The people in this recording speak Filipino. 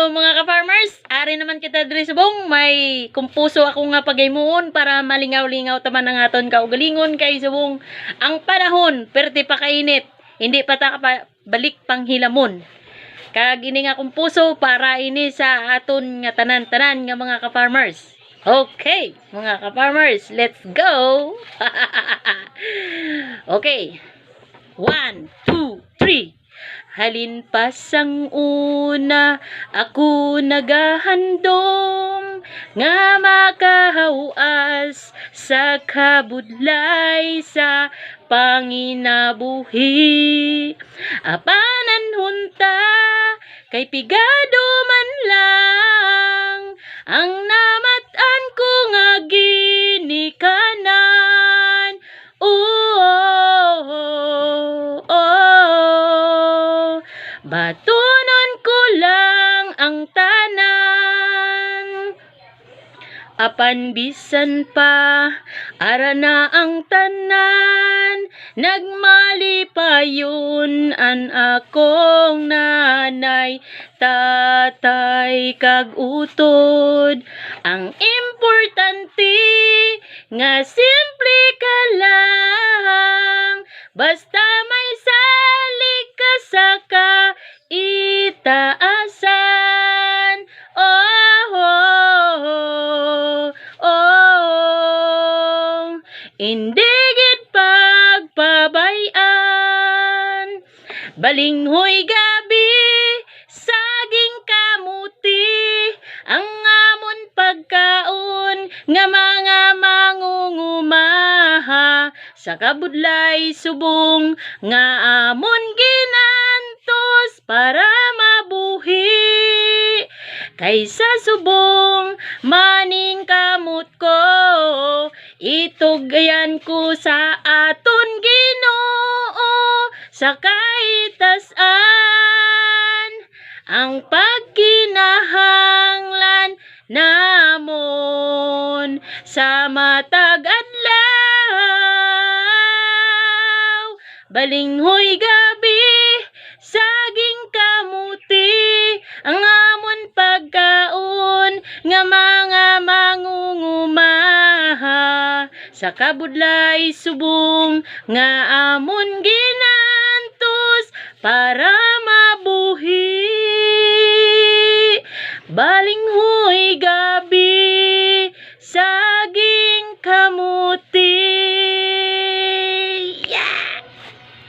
Hello mga ka-farmers, ari naman kita diri subong may kumpuso ako nga pagaymuon para malingaw-lingaw taman ang aton kaugalingon kay subong ang panahon perti pa kainit, hindi pa ta balik panghilamon. Kag ini nga kumpuso para ini sa aton nga tanan-tanan nga mga ka-farmers. Okay, mga ka-farmers, let's go. Okay. 1, 2, 3. Halin pa sang una, ako nagahandom, nga makahawas sa kabudlay sa panginabuhi. Apanan hunta, kay pigado man lang, ang namatan ko nga ginikanan. Batunon ko lang ang tanan. Apan bisan pa, ara na ang tanan. Nagmalipayon an akong nanay, tatay kag utod. Ang importante nga simple ka lang, basta may salik ka sa kaitaasan. Hindi gid pagpabayan, balinghoy gabi, saging kamuti, ang amon pagkaon nga mga mangungumaha, sa kabudlay subong nga amon ginantos para mabuhi. Kaysa subong maning kamot ko, itugayan ko sa aton Ginoo sa kaitasan, ang pagkinahanglan namon sa matag adlaw. Balinghoy gabi, saging kamuti, ang amon pagkaon nga mga mangungumaha, sa kabudlay subong nga amon ginantos para